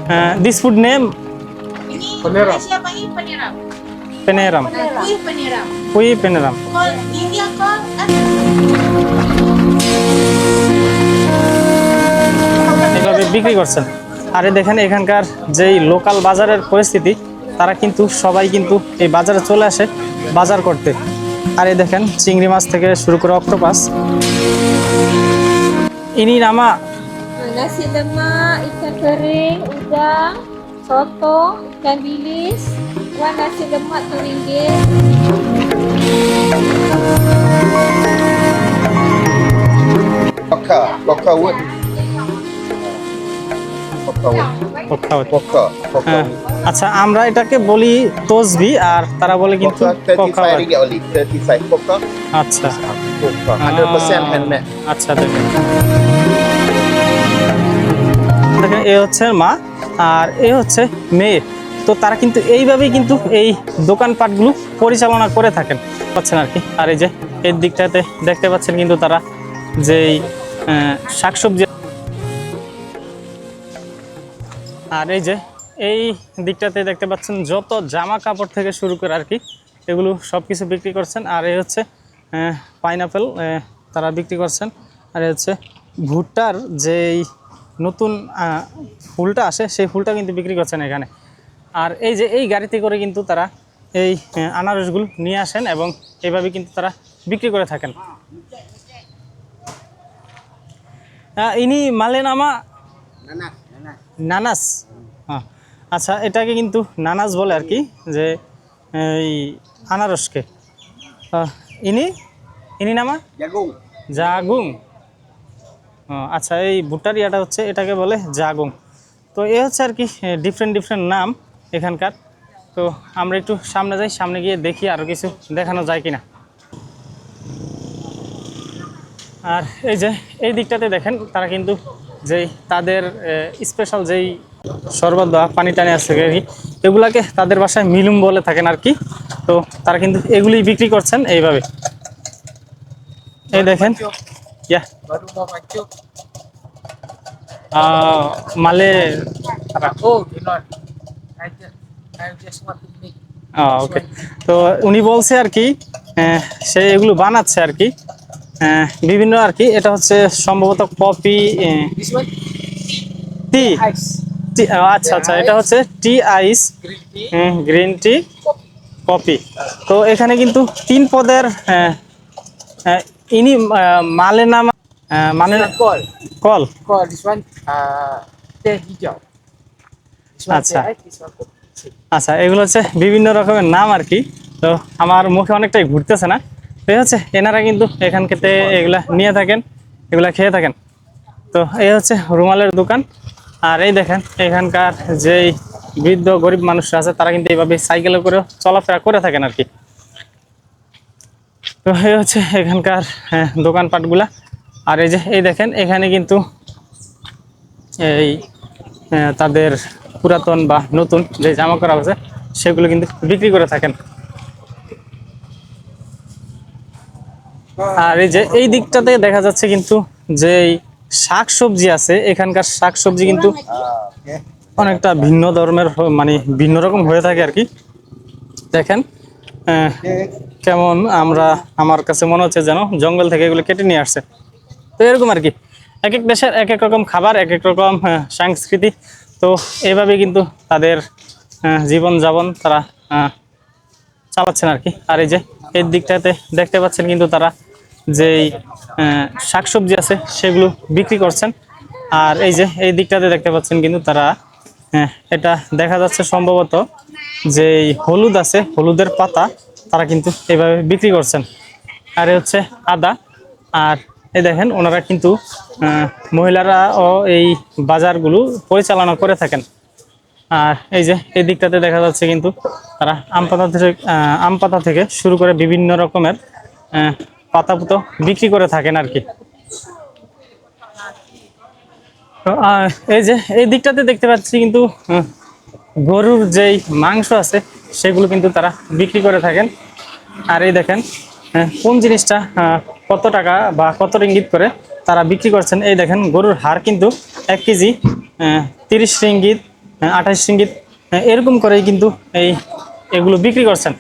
This food name Ini Peneram. Malaysia panggil peneram. Peneram. Kuih peneram. Kui Peneram. Kol India kol এভাবে বিক্রি করছেন। আর এই দেখেন এখানকার যেই লোকাল বাজারের পরিস্থিতি, তারা কিন্তু সবাই কিন্তু এই বাজারে চলে আসে বাজার করতে। আর এই দেখেন চিংড়ি মাছ থেকে শুরু করে অক্টোপাস। ইনি নামা Nasi lemak, ikan kering, udang, soto, ikan bilis, wah nasi lemak RM1. Poka wood. Poka wood. কোথাও। Poka. হ্যাঁ, আচ্ছা আমরা এটাকে বলি তসবি আর তারা বলে কিন্তু Poka কোকাওয়াট। 35 ringgit only. 35 poka. আচ্ছা Poka. 100% handmade. আচ্ছা দেখেন দেখেন এ হচ্ছে মা আর এ হচ্ছে মেয়ে। তো তারা কিন্তু এইভাবেই কিন্তু এই দোকানপাটগুলো পরিচালনা করে থাকেন পাচ্ছেন আর কি। আর এই যে এর দিকটাতে দেখতে পাচ্ছেন কিন্তু তারা যেই শাকসবজি, আর এই যে এই দিকটাতে দেখতে পাচ্ছেন যত জামা কাপড় থেকে শুরু করে আর কি এগুলো সব কিছু বিক্রি করছেন। আর এই হচ্ছে পাইনাপেল তারা বিক্রি করছেন। আর এই হচ্ছে ভুট্টার যেই নতুন ফুলটা আসে সেই ফুলটা কিন্তু বিক্রি করছেন এখানে। আর এই যে এই গাড়িতে করে কিন্তু তারা এই আনারসগুলো নিয়ে আসেন এবং এইভাবে কিন্তু তারা বিক্রি করে থাকেন। ইনি মালে নামা নানাস। হ্যাঁ আচ্ছা এটাকে কিন্তু নানাস বলে আর কি, যে এই আনারসকে। ইনি ইনি নামা Jagung. জাগুং। আচ্ছা এই ভুট্টার ইয়াটা হচ্ছে এটাকে বলে জাগুং। তো এ হচ্ছে আর কি ডিফারেন্ট ডিফারেন্ট নাম এখানকার। তো আমরা একটু সামনে যাই, সামনে গিয়ে দেখি আরও কিছু দেখানো যায় কিনা। আর এই যে এই দিকটাতে দেখেন তারা কিন্তু যেই তাদের স্পেশাল যেই শরবত বা পানি টানি আছে আর কি, এগুলাকে তাদের বাসায় মিলুম বলে থাকেন আর কি। তো তারা কিন্তু এগুলি বিক্রি করছেন এইভাবে। এই দেখেন ইয়া Baru mau mancung. মালে Oh, Dinon. I just want to make. ওকে। তো উনি বলছে আর কি সে এগুলো বানাচ্ছে আর কি বিভিন্ন আর কি। এটা হচ্ছে সম্ভবত coffee This one, T ice. আচ্ছা আচ্ছা এটা হচ্ছে টি আইস Green tea. Green tea coffee. তো এখানে কিন্তু 3 পদের ইনি মালে নাম মানে Kol. Call. Kol. This one, teh hijau. This one Acha. teh ice. This one kopi. আচ্ছা এগুলো হচ্ছে বিভিন্ন রকমের নাম আর কি। তো আমার মুখে অনেকটাই ঘুরতেছে না। তো এই হচ্ছে এনারা কিন্তু এখান থেকে এগুলা নিয়ে থাকেন, এগুলা খেয়ে থাকেন। তো এই হচ্ছে রুমালের দোকান। আর এই দেখেন এখানকার যেই বৃদ্ধ গরিব মানুষরা আছে তারা কিন্তু এইভাবে সাইকেলে করে চলাফেরা করে থাকেন আর কি। তো এই হচ্ছে এখানকার দোকানপাটগুলা। আর এই যে এই দেখেন এখানে কিন্তু এই তাদের পুরাতন বা নতুন যে জামা করা আছে সেগুলো কিন্তু বিক্রি করে থাকেন। আর এই যে এই দিকটাতে দেখা যাচ্ছে কিন্তু যে শাকসবজি আছে এখানকার শাকসবজি কিন্তু অনেকটা ভিন্ন ধর্মের মানে ভিন্ন রকম হয়ে থাকে আর কি। দেখেন কেমন আমার কাছে মনে হচ্ছে যেন জঙ্গল থেকে এগুলো কেটে নিয়ে আসছে। তো এরকম আর কি এক এক দেশের এক এক রকম খাবার, এক এক রকম সংস্কৃতি। তো এইভাবে কিন্তু তাদের জীবনযাপন তারা চালাচ্ছেন আর কি। আর এই যে এর দিকটাতে দেখতে পাচ্ছেন কিন্তু তারা যেই শাকসবজি আছে সেগুলো বিক্রি করছেন। আর এই যে এই দিকটাতে দেখতে পাচ্ছেন কিন্তু তারা এটা দেখা যাচ্ছে সম্ভবত যেই হলুদ আছে হলুদের পাতা তারা কিন্তু এইভাবে বিক্রি করছেন। আর হচ্ছে আদা। আর এই দেখেন ওনারা কিন্তু মহিলারা ও এই বাজারগুলো পরিচালনা করে থাকেন। আর এই যে এই দিকটাতে দেখা যাচ্ছে কিন্তু তারা আম পাতা থেকে শুরু করে বিভিন্ন রকমের পাতাপুতো বিক্রি করে থাকেন আর কি। তো এই যে এই দিকটাতে দেখতে পাচ্ছি কিন্তু গরুর যেই মাংস আছে সেগুলো কিন্তু তারা বিক্রি করে থাকেন। আর এই দেখেন কোন জিনিসটা কত টাকা বা কত রিঙ্গিত করে তারা বিক্রি করছেন। এই দেখেন গরুর হাড় কিন্তু 1 কেজি 30 রিঙ্গিত 28 রিঙ্গিত এরকম করেই কিন্তু এগুলো বিক্রি করছেন।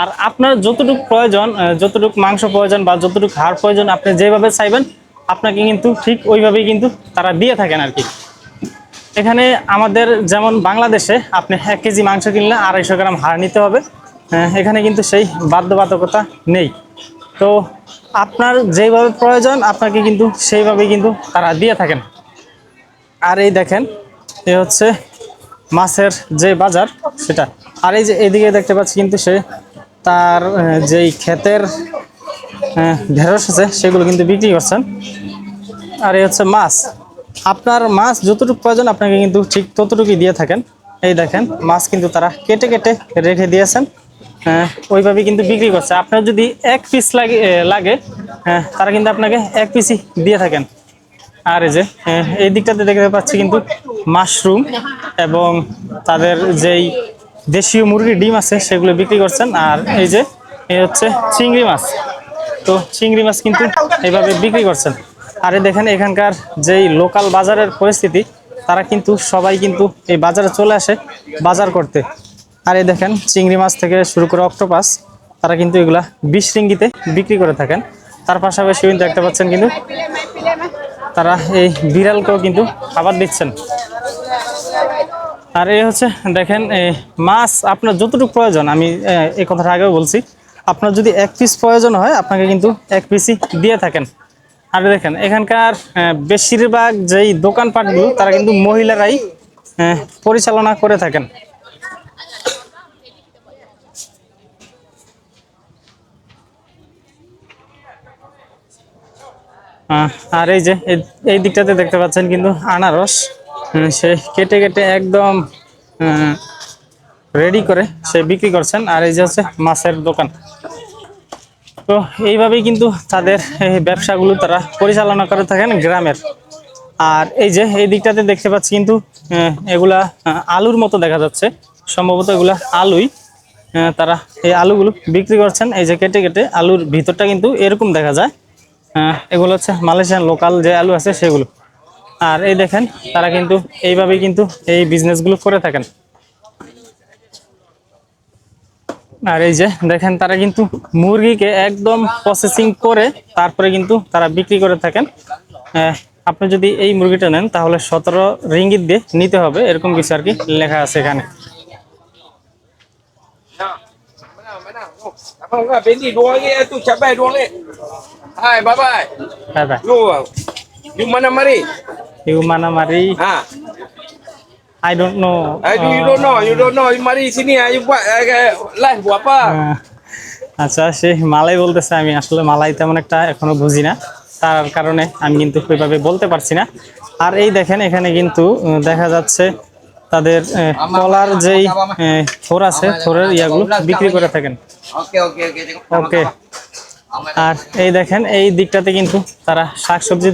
আর আপনার যতটুকু প্রয়োজন, যতটুকু মাংস প্রয়োজন বা যতটুকু হাড় প্রয়োজন, আপনি যেভাবে চাইবেন আপনাকে কিন্তু ঠিক ওইভাবেই কিন্তু তারা দিয়ে থাকেন আর কি। এখানে আমাদের যেমন বাংলাদেশে আপনি 1 কেজি মাংস কিনলে 250 গ্রাম হাড় নিতে হবে, এখানে কিন্তু সেই বাধ্যবাধকতা নেই। তো আপনার যেভাবে প্রয়োজন আপনাকে কিন্তু সেইভাবেই কিন্তু তারা দিয়ে থাকেন। আর এই দেখেন এ হচ্ছে মাছের যে বাজার সেটা। আর এই যে এদিকে দেখতে পাচ্ছি কিন্তু সে তার যেই ক্ষেতের ঢেঁড়স আছে সেগুলো কিন্তু বিক্রি করছেন। আর এই হচ্ছে মাছ, আপনার মাছ যতটুকু প্রয়োজন আপনাকে কিন্তু ঠিক ততটুকুই দিয়ে থাকেন। এই দেখেন মাছ কিন্তু তারা কেটে কেটে রেখে দিয়েছেন, ওইভাবেই কিন্তু বিক্রি করছে। আপনার যদি 1 পিস লাগে তারা কিন্তু আপনাকে 1 পিসই দিয়ে থাকেন। আর এই যে এই দিকটাতে দেখতে পাচ্ছি কিন্তু মাশরুম এবং তাদের যেই দেশীয় মুরগির ডিম আছে সেগুলো বিক্রি করছেন। আর এই যে এই হচ্ছে চিংড়ি মাছ, তো চিংড়ি মাছ কিন্তু এইভাবে বিক্রি করছেন। আর এই দেখেন এখানকার যেই লোকাল বাজারের পরিস্থিতি, তারা কিন্তু সবাই কিন্তু এই বাজারে চলে আসে বাজার করতে। আর এই দেখেন চিংড়ি মাছ থেকে শুরু করে অক্টোপাস তারা কিন্তু এগুলা 20 রিঙ্গিতে বিক্রি করে থাকেন। তার পাশাপাশি কিন্তু দেখতে পাচ্ছেন কিন্তু তারা এই বিড়ালকেও কিন্তু খাবার দিচ্ছেন। আর এই হচ্ছে দেখেন মাছ আপনার যতটুকু প্রয়োজন, আমি এই কথাটা আগেও বলছি, আপনার যদি 1 পিস প্রয়োজন হয় আপনাকে কিন্তু 1 পিসই দিয়ে থাকেন। আর দেখেন এখানকার বেশিরভাগ যেই দোকানপাটগুলো তারা কিন্তু মহিলারাই পরিচালনা করে থাকেন। আর এই যে এই দিকটাতে দেখতে পাচ্ছেন কিন্তু আনারস, সে কেটে কেটে একদম রেডি করে সে বিক্রি করছেন। আর এই যে হচ্ছে মাছের দোকান। তো এইভাবেই কিন্তু তাদের এই ব্যবসাগুলো তারা পরিচালনা করে থাকেন গ্রামের। আর এই যে এই দিকটাতে দেখতে পাচ্ছি কিন্তু এগুলা আলুর মতো দেখা যাচ্ছে, সম্ভবত এগুলা আলুই। তারা এই আলুগুলো বিক্রি করছেন, এই যে কেটে কেটে আলুর ভিতরটা কিন্তু এরকম দেখা যায়। এগুলো হচ্ছে মালয়েশিয়ান লোকাল যে আলু আছে সেগুলো। আর এই দেখেন তারা কিন্তু এইভাবেই কিন্তু এই বিজনেসগুলো করে থাকেন। আর এই যে দেখেন তারা কিন্তু মুরগিকে একদম প্রসেসিং করে তারপরে কিন্তু তারা বিক্রি করে থাকেন। আপনি যদি এই মুরগিটা নেন তাহলে 17 রিঙ্গিত দিয়ে নিতে হবে, এরকম কিছু আর কি লেখা আছে এখানে। Apa enggak Benny 2 ringgit tu cabai 2 ringgit. Hai bye bye. দাদা Lu di mana mari? হিউমানামারি Ha. I don't know. You don't know, you don't know. You mari sini you buat live buat apa? আচ্ছা, সে মালাই বলতেছে, আমি আসলে মালাই তেমন একটা এখনো বুঝি না, তার কারণে আমি কিন্তু ওইভাবে বলতে পারছি না। আর এই দেখেন এখানে কিন্তু দেখা যাচ্ছে তাদের কলার যেই থোর আছে থোরের ইয়াগুলো বিক্রি করে থাকেন। ওকে। আর এই দেখেন এই দিকটাতে কিন্তু তারা শাকসবজি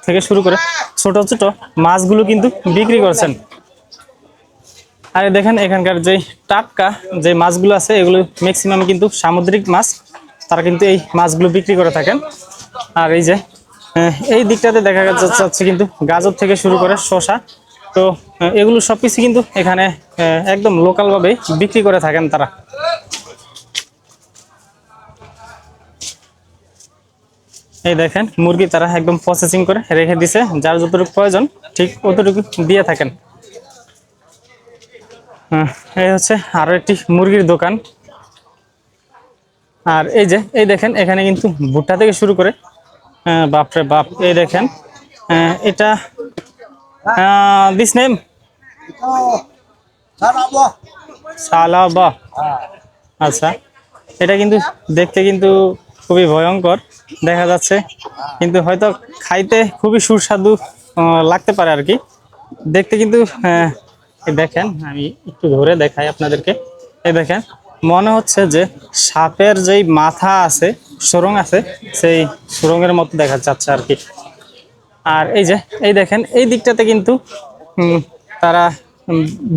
থেকে শুরু করে ছোট ছোট মাছগুলো কিন্তু বিক্রি করছেন। আর দেখেন এখানকার যে টাটকা যে মাছগুলো আছে এগুলো ম্যাক্সিমাম কিন্তু সামুদ্রিক মাছ, তারা কিন্তু এই মাছগুলো বিক্রি করে থাকেন। আর এই যে এই দিকটাতে দেখা যাচ্ছে কিন্তু গাজর থেকে শুরু করে শসা, তো এগুলো সবকিছু কিন্তু এখানে একদম লোকালভাবে বিক্রি করে থাকেন তারা। এই দেখেন মুরগি তারা একদম প্রসেসিং করে রেখে দিছে, যার যতটুকু প্রয়োজন ঠিক অতটুকু দিয়ে থাকেন। এই হচ্ছে আরো একটি মুরগির দোকান। আর এই যে এই দেখেন এখানে কিন্তু ভুট্টা থেকে শুরু করে বাপরে বাপ, এই দেখেন এটা দিস নেম সালাবা। আচ্ছা, এটা কিন্তু দেখতে কিন্তু খুবই ভয়ঙ্কর দেখা যাচ্ছে, কিন্তু হয়তো খাইতে খুবই সুস্বাদু লাগতে পারে আর কি। দেখতে কিন্তু দেখেন আমি একটু ধরে দেখাই আপনাদেরকে। এই দেখেন মনে হচ্ছে যে সাপের যেই মাথা আছে, সুরং আছে, সেই সুরঙ্গের মতো দেখা যাচ্ছে আর কি। আর এই যে এই দেখেন এই দিকটাতে কিন্তু তারা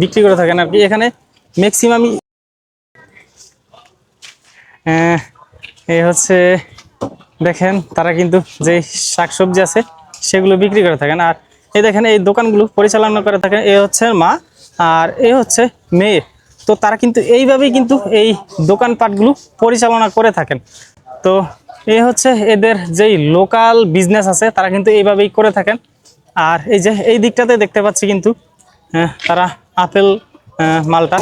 বিক্রি করে থাকেন আর কি। এখানে ম্যাক্সিমামই এই হচ্ছে দেখেন তারা কিন্তু যে শাকসবজি আছে সেগুলো বিক্রি করে থাকেন। আর এই দেখেন এই দোকানগুলো পরিচালনা করে থাকেন এই হচ্ছে মা, আর এই হচ্ছে মেয়ে। তো তারা কিন্তু এইভাবেই কিন্তু এই দোকানপাটগুলো পরিচালনা করে থাকেন। তো এই হচ্ছে এদের যেই লোকাল বিজনেস আছে তারা কিন্তু এইভাবেই করে থাকেন। আর এই যে এই দিকটাতে দেখতে পাচ্ছি কিন্তু তারা আপেল মালটা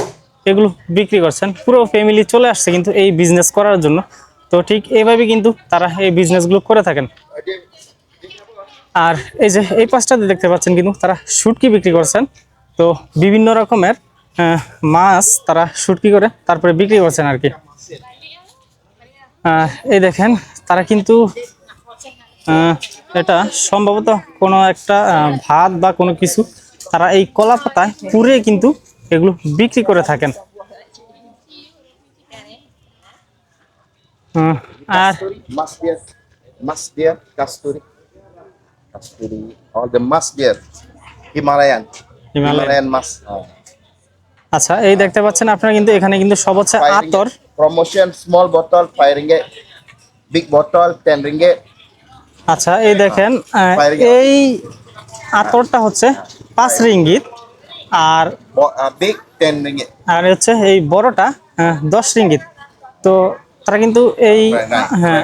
এগুলো বিক্রি করছেন। পুরো ফ্যামিলি চলে আসছে কিন্তু এই বিজনেস করার জন্য। তো ঠিক এইভাবেই কিন্তু তারা এই বিজনেসগুলো করে থাকেন। আর এই যে এই পাশটাতে দেখতে পাচ্ছেন কিন্তু তারা শুটকি বিক্রি করছেন। তো বিভিন্ন রকমের মাছ তারা শুটকি করে তারপরে বিক্রি করছেন আর কি। এই দেখেন তারা কিন্তু এটা সম্ভবত কোনো একটা ভাত বা কোনো কিছু তারা এই কলা পাতায় পুড়ে কিন্তু এগুলো বিক্রি করে থাকেন। আর Mas dia, kasturi, all the mas there, Himalayan mas. আচ্ছা এই দেখতে পাচ্ছেন আপনারা কিন্তু এখানে কিন্তু সব হচ্ছে আতর। Promotion, small bottle 5 ringgit, big bottle 10 ringgit. আচ্ছা এই দেখেন এই আতরটা হচ্ছে 5 রিঙ্গিত আর Big 10 ringgit. আর হচ্ছে এই বড়টা 10 রিঙ্গিত। তো তারা কিন্তু এই হ্যাঁ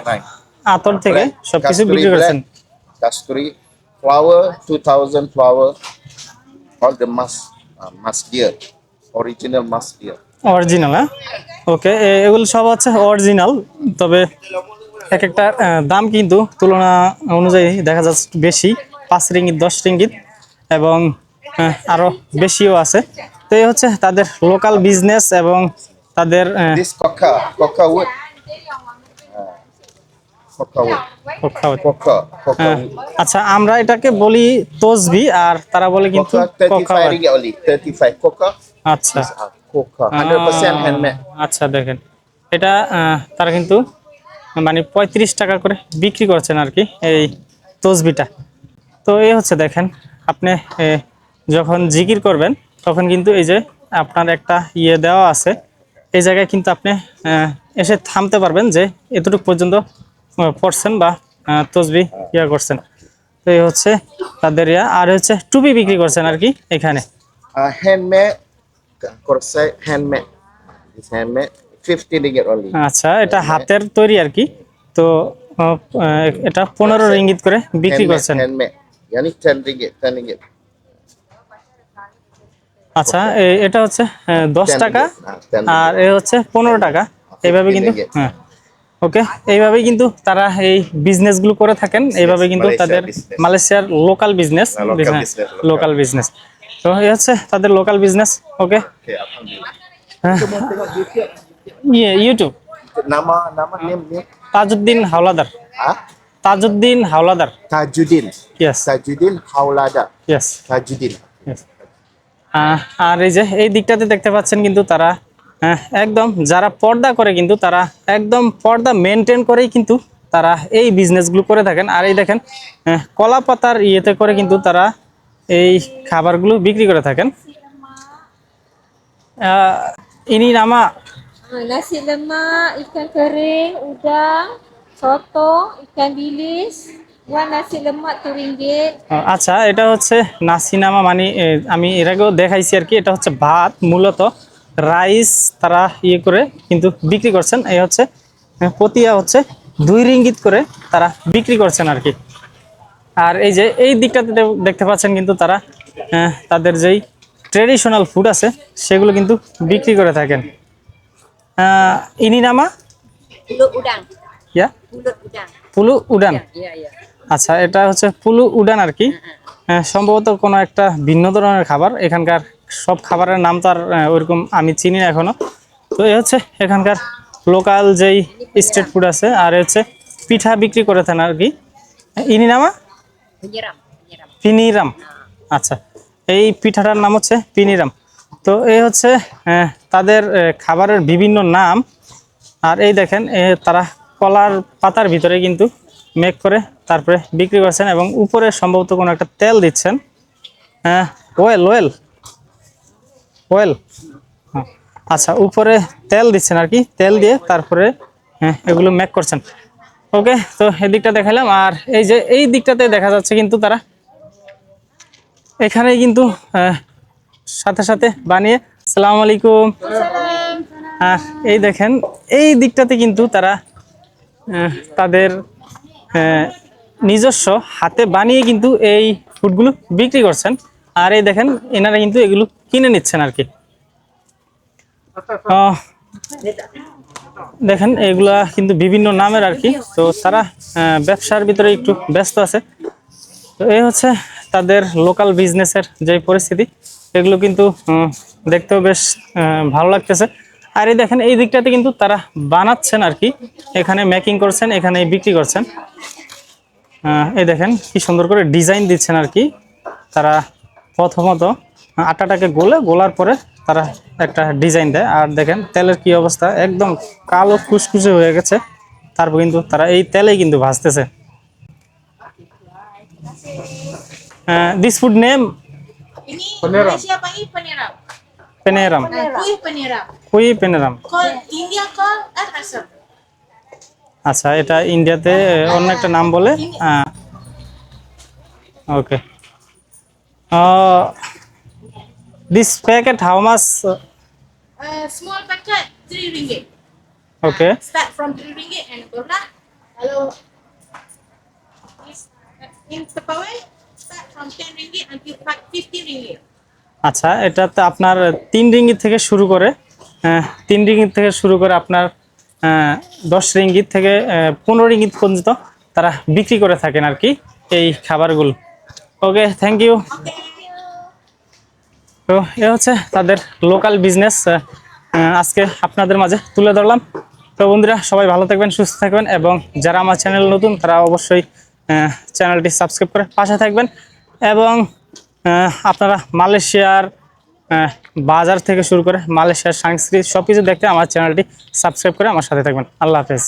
আতর থেকে সবকিছু বিক্রি করছেন। Kasturi, flower 2000 flower, all the mas deer, original mas deer. Original, হ্যাঁ ওকে, এগুলো সব হচ্ছে অরিজিনাল। তবে এক একটা দাম কিন্তু তুলনা অনুযায়ী দেখা যাচ্ছে বেশি, 5 রিঙ্গিত 10 রিঙ্গিত এবং আরো বেশিও আছে। তো এই হচ্ছে তাদের লোকাল বিজনেস এবং তাদের This coca wood. Coca wood. Coca wood. আচ্ছা আমরা এটাকে বলি তসবি আর তারা বলে কিন্তু Coca Coca. 35 ringgit only. 35 coca. আচ্ছা Coca 100% handmade. আচ্ছা দেখেন এটা তারা কিন্তু মানে 35 টাকা করে বিক্রি করছেন আর কি এই তসবিটা। তো এই হচ্ছে দেখেন আপনি যখন জিকির করবেন তখন কিন্তু এই যে আপনার একটা ইয়ে দেওয়া আছে, এই জায়গায় কিন্তু আপনি এসে থামতে পারবেন যে এতটুকু পর্যন্ত পড়ছেন বা তসবি ইয়া করছেন। তো এই হচ্ছে তাদের ইয়া। আর হচ্ছে টুপি বিক্রি করছেন আর কি এখানে। Handmade. Corset handmade. This handmade 50 ringgit only. আচ্ছা এটা হাতের তৈরি আর কি। তো এটা 15 রিঙ্গিত করে বিক্রি করছেন। Handmade. Yani 10 ringgit, 10 ringgit. আচ্ছা এটা হচ্ছে 10 10 টাকা ringgit. আর এ হচ্ছে 15 টাকা। এইভাবে কিন্তু হ্যাঁ ওকে, এইভাবেই কিন্তু তারা এই বিজনেসগুলো করে থাকেন। এইভাবে কিন্তু Malaysia তাদের business. মালয়েশিয়ার local business, local business, local. Local business. তো এই হচ্ছে তাদের লোকাল বিজনেস। ওকে Okay, alhamdulillah. YouTube Nama name. Tajuddin Howlader. Ah? Tajuddin Howlader. Tajuddin. Yes Tajuddin Haulada. Yes. Tajuddin. আর এই যে এই দিকটাতে দেখতে পাচ্ছেন কিন্তু তারা একদম যারা পর্দা করে কিন্তু তারা একদম পর্দা মেনটেন করেই কিন্তু তারা এই বিজনেসগুলো করে থাকেন। আর এই দেখেন কলা পাতার ইয়েতে করে কিন্তু তারা এই খাবারগুলো বিক্রি করে থাকেন। ইনি নামা Nasi lemak, ikan kering, udang, soto, ikan bilis. Buat nasi lemak RM2. আচ্ছা এটা হচ্ছে নাসিনামা, মানে আমি এর আগেও দেখাইছি আর কি। এটা হচ্ছে ভাত, মূলত রাইস তারা ইয়ে করে কিন্তু বিক্রি করছেন। এই হচ্ছে প্রতিয়া হচ্ছে 2 রিঙ্গিত করে তারা বিক্রি করছেন আর কি। আর এই যে এই দিকটাতে দেখতে পাচ্ছেন কিন্তু তারা তাদের যেই ট্রেডিশনাল ফুড আছে সেগুলো কিন্তু বিক্রি করে থাকেন। ইনি নামা Pulut udang. ইয়া Pulut udang. পুলু উডান। Ya, ya. আচ্ছা এটা হচ্ছে পুলু উডান আর কি। সম্ভবত কোনো একটা ভিন্ন ধরনের খাবার। এখানকার সব খাবারের নাম তো আর ওইরকম আমি চিনি না এখনো। তো এই হচ্ছে এখানকার লোকাল যেই স্ট্রিট ফুড আছে। আর হচ্ছে পিঠা বিক্রি করে থাকেন আর কি। ইনি নামা Penyiram. Penyiram. পিনিরাম। আচ্ছা এই পিঠাটার নাম হচ্ছে পিনিরাম। তো এই হচ্ছে তাদের খাবারের বিভিন্ন নাম। আর এই দেখেন তারা কলার পাতার ভিতরে কিন্তু মেক করে তারপরে বিক্রি করছেন এবং উপরে সম্ভবত কোনো একটা তেল দিচ্ছেন। অয়েল। আচ্ছা উপরে তেল দিচ্ছেন আর কি, তেল দিয়ে তারপরে এগুলো মেক করছেন। ওকে তো এদিকটা দেখালাম। আর এই যে এই দিকটাতে দেখা যাচ্ছে কিন্তু তারা এখানে কিন্তু সাথে সাথে বানিয়ে। আসসালামু আলাইকুম। আর এই দেখেন এই দিকটাতে কিন্তু তারা তাদের নিজস্ব হাতে বানিয়ে কিন্তু এই ফুডগুলো বিক্রি করছেন। আর এই দেখেন এনারা কিন্তু এগুলো কিনে নিচ্ছেন আর কি। দেখেন এগুলা কিন্তু বিভিন্ন নামের আর কি। তো তারা ব্যবসার ভিতরে একটু ব্যস্ত আছে। তো এই হচ্ছে তাদের লোকাল বিজনেসের যে পরিস্থিতি, এগুলো কিন্তু দেখতেও বেশ ভালো লাগতেছে। আর এই দেখেন এই দিকটাতে কিন্তু তারা বানাচ্ছেন আর কি, এখানে মেকিং করছেন, এখানে বিক্রি করছেন। এই দেখেন কি সুন্দর করে ডিজাইন দিচ্ছেন আর কি। তারা প্রথমত আটাটাকে গোলার পরে তারা একটা ডিজাইন দেয়। আর দেখেন তেলের কি অবস্থা, একদম কালো কুচকুচে হয়ে গেছে। তারপর কিন্তু তারা এই তেলেই কিন্তু ভাজতেছে। This food name Ini Peneram. Malaysia panggil peneram. পেনেরাম, Kuih peneram. কুই পেনেরাম। Call India call rasam. আচ্ছা, এটা ইন্ডিয়াতে অন্য একটা নাম বলে। Okay, this packet how much? Small packet 3 ringgit. Okay, Start from 3 ringgit and go lah. Lalu in Tupperware start from 10 ringgit until 50 ringgit. আচ্ছা, এটাতে আপনার 3 রিঙ্গিত থেকে শুরু করে 3 রিঙ্গিত থেকে শুরু করে আপনার 10 রিঙ্গিত থেকে 15 রিঙ্গিত পর্যন্ত তারা বিক্রি করে থাকেন আর কি এই খাবারগুলো। ওকে, থ্যাংক ইউ। তো এ হচ্ছে তাদের লোকাল বিজনেস, আজকে আপনাদের মাঝে তুলে ধরলাম। তো বন্ধুরা সবাই ভালো থাকবেন, সুস্থ থাকবেন, এবং যারা আমার চ্যানেল নতুন তারা অবশ্যই চ্যানেলটি সাবস্ক্রাইব করে পাশে থাকবেন। এবং আপনারা মালয়েশিয়ার বাজার থেকে শুরু করে মালয়েশিয়ার সংস্কৃতি সব কিছু দেখতে আমার চ্যানেলটি সাবস্ক্রাইব করে আমার সাথে থাকবেন। আল্লাহ হাফেজ।